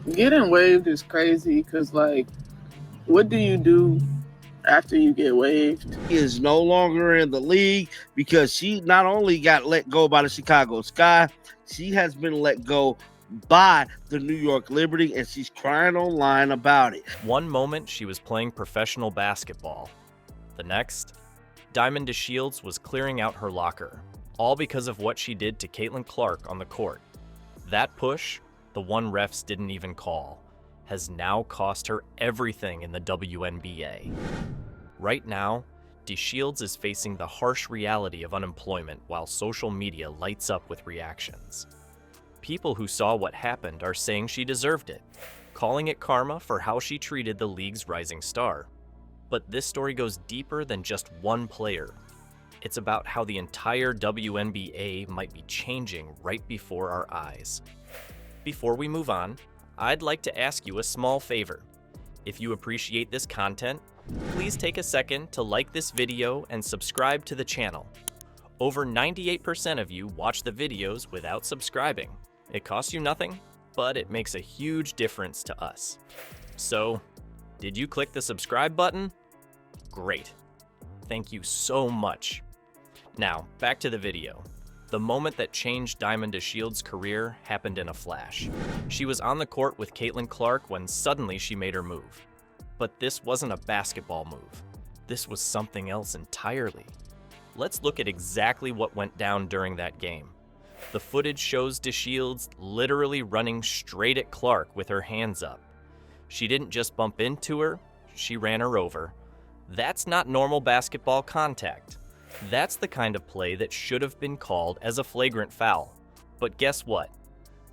Getting waived is crazy because, like, what do you do after you get waived? Is no longer in the league because she not only got let go by the Chicago Sky, she has been let go by the New York Liberty, and she's crying online about it. One moment she was playing professional basketball. The next, Diamond DeShields was clearing out her locker, all because of what she did to Caitlin Clark on the court. That push, the one refs didn't even call, has now cost her everything in the WNBA. Right now, DeShields is facing the harsh reality of unemployment while social media lights up with reactions. People who saw what happened are saying she deserved it, calling it karma for how she treated the league's rising star. But this story goes deeper than just one player. It's about how the entire WNBA might be changing right before our eyes. Before we move on, I'd like to ask you a small favor. If you appreciate this content, please take a second to like this video and subscribe to the channel. Over 98% of you watch the videos without subscribing. It costs you nothing, but it makes a huge difference to us. So, did you click the subscribe button? Great. Thank you so much. Now, back to the video. The moment that changed Diamond DeShields' career happened in a flash. She was on the court with Caitlin Clark when suddenly she made her move. But this wasn't a basketball move. This was something else entirely. Let's look at exactly what went down during that game. The footage shows DeShields literally running straight at Clark with her hands up. She didn't just bump into her, she ran her over. That's not normal basketball contact. That's the kind of play that should have been called as a flagrant foul. But guess what?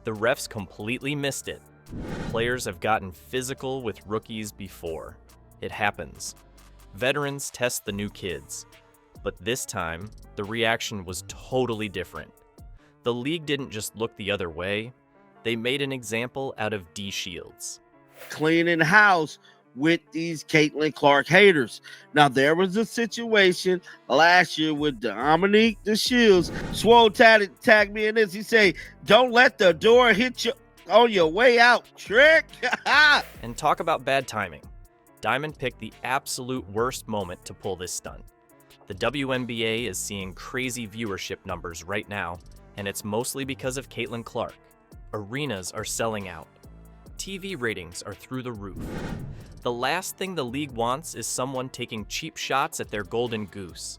The refs completely missed it. Players have gotten physical with rookies before. It happens. Veterans test the new kids. But this time, the reaction was totally different. The league didn't just look the other way. They made an example out of DeShields. Cleaning house with these Caitlin Clark haters. Now, there was a situation last year with Dominique DeShields. Swole tagged me in this. He say, "Don't let the door hit you on your way out, trick." And talk about bad timing. Diamond picked the absolute worst moment to pull this stunt. The WNBA is seeing crazy viewership numbers right now, and it's mostly because of Caitlin Clark. Arenas are selling out. TV ratings are through the roof. The last thing the league wants is someone taking cheap shots at their golden goose.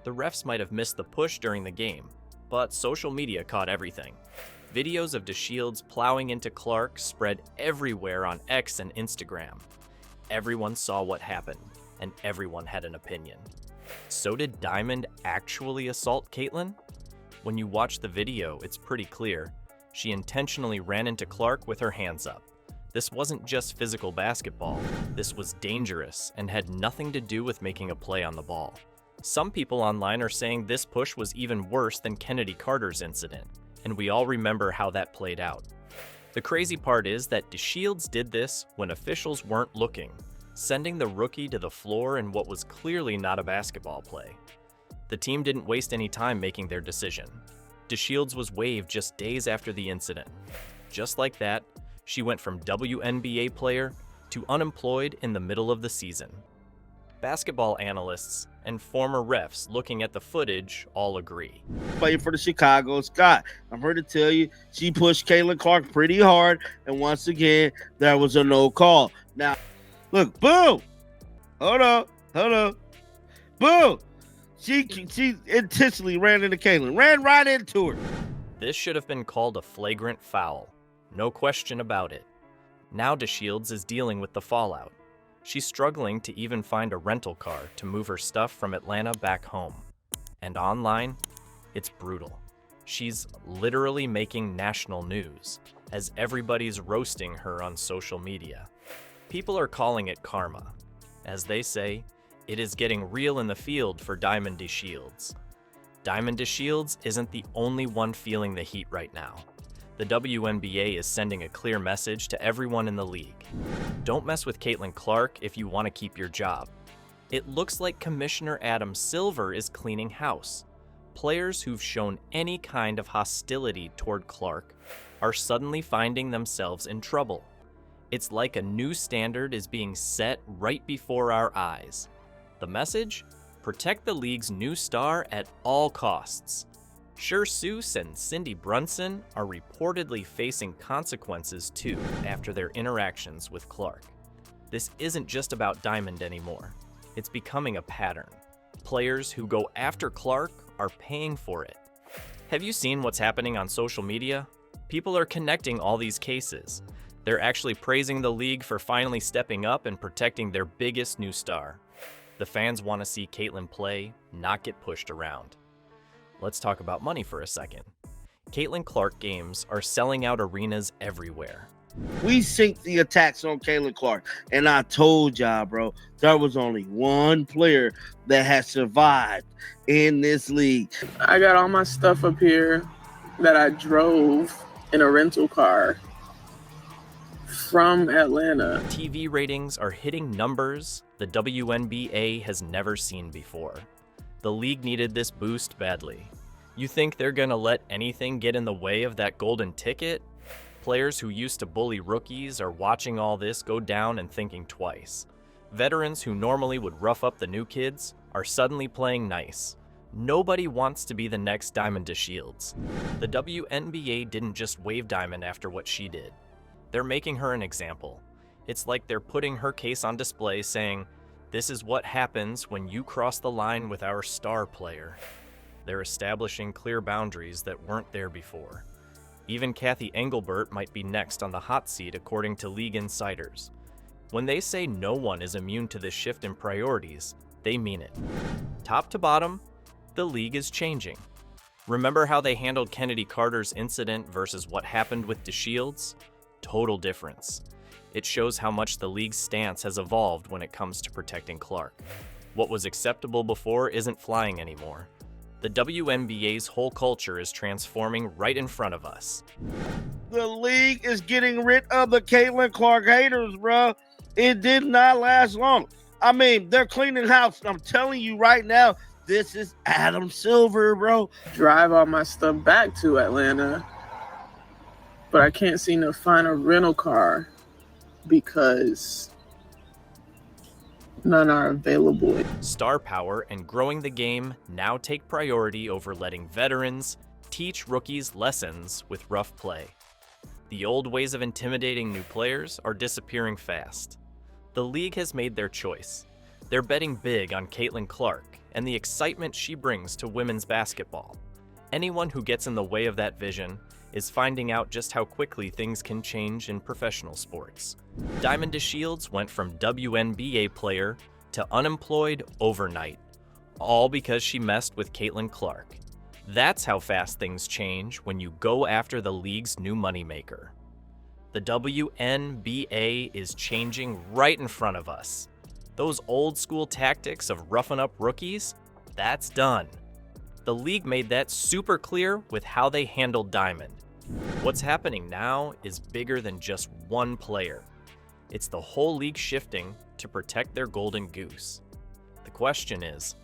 The refs might have missed the push during the game, but social media caught everything. Videos of DeShields plowing into Clark spread everywhere on X and Instagram. Everyone saw what happened, and everyone had an opinion. So did Diamond actually assault Caitlin? When you watch the video, it's pretty clear. She intentionally ran into Clark with her hands up. This wasn't just physical basketball. This was dangerous and had nothing to do with making a play on the ball. Some people online are saying this push was even worse than Kennedy Carter's incident, and we all remember how that played out. The crazy part is that DeShields did this when officials weren't looking, sending the rookie to the floor in what was clearly not a basketball play. The team didn't waste any time making their decision. DeShields was waived just days after the incident. Just like that, she went from WNBA player to unemployed in the middle of the season. Basketball analysts and former refs looking at the footage all agree. Playing for the Chicago Sky. I'm here to tell you, she pushed Caitlin Clark pretty hard, and once again, there was a no call. Now, look, boom! Hold up. Boom! She intentionally ran into Caitlin, ran right into her. This should have been called a flagrant foul. No question about it. Now DeShields is dealing with the fallout. She's struggling to even find a rental car to move her stuff from Atlanta back home. And online, it's brutal. She's literally making national news, as everybody's roasting her on social media. People are calling it karma. As they say, it is getting real in the field for Diamond DeShields. Diamond DeShields isn't the only one feeling the heat right now. The WNBA is sending a clear message to everyone in the league. Don't mess with Caitlin Clark if you want to keep your job. It looks like Commissioner Adam Silver is cleaning house. Players who've shown any kind of hostility toward Clark are suddenly finding themselves in trouble. It's like a new standard is being set right before our eyes. The message? Protect the league's new star at all costs. Sure Seuss and Cindy Brunson are reportedly facing consequences too after their interactions with Clark. This isn't just about Diamond anymore. It's becoming a pattern. Players who go after Clark are paying for it. Have you seen what's happening on social media? People are connecting all these cases. They're actually praising the league for finally stepping up and protecting their biggest new star. The fans want to see Caitlyn play, not get pushed around. Let's talk about money for a second. Caitlyn Clark games are selling out arenas everywhere. We synced the attacks on Caitlyn Clark, and I told y'all, bro, there was only one player that had survived in this league. I got all my stuff up here that I drove in a rental car from Atlanta. TV ratings are hitting numbers the WNBA has never seen before. The league needed this boost badly. You think they're gonna let anything get in the way of that golden ticket? Players who used to bully rookies are watching all this go down and thinking twice. Veterans who normally would rough up the new kids are suddenly playing nice. Nobody wants to be the next Diamond DeShields. The WNBA didn't just waive Diamond after what she did. They're making her an example. It's like they're putting her case on display saying, "This is what happens when you cross the line with our star player." They're establishing clear boundaries that weren't there before. Even Kathy Engelbert might be next on the hot seat according to league insiders. When they say no one is immune to this shift in priorities, they mean it. Top to bottom, the league is changing. Remember how they handled Kennedy Carter's incident versus what happened with DeShields? Total difference. It shows how much the league's stance has evolved when it comes to protecting Clark. What was acceptable before isn't flying anymore. The WNBA's whole culture is transforming right in front of us. The league is getting rid of the Caitlyn Clark haters, bro. It did not last long. I mean, they're cleaning house. I'm telling you right now, this is Adam Silver, bro. Drive all my stuff back to Atlanta, but I can't seem to find a rental car because none are available. Star power and growing the game now take priority over letting veterans teach rookies lessons with rough play. The old ways of intimidating new players are disappearing fast. The league has made their choice. They're betting big on Caitlyn Clark and the excitement she brings to women's basketball. Anyone who gets in the way of that vision is finding out just how quickly things can change in professional sports. Diamond DeShields went from WNBA player to unemployed overnight, all because she messed with Caitlyn Clark. That's how fast things change when you go after the league's new moneymaker. The WNBA is changing right in front of us. Those old school tactics of roughing up rookies, that's done. The league made that super clear with how they handled Diamond. What's happening now is bigger than just one player. It's the whole league shifting to protect their golden goose. The question is,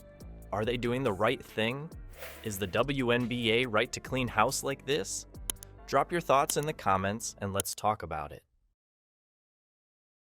are they doing the right thing? Is the WNBA right to clean house like this? Drop your thoughts in the comments and let's talk about it.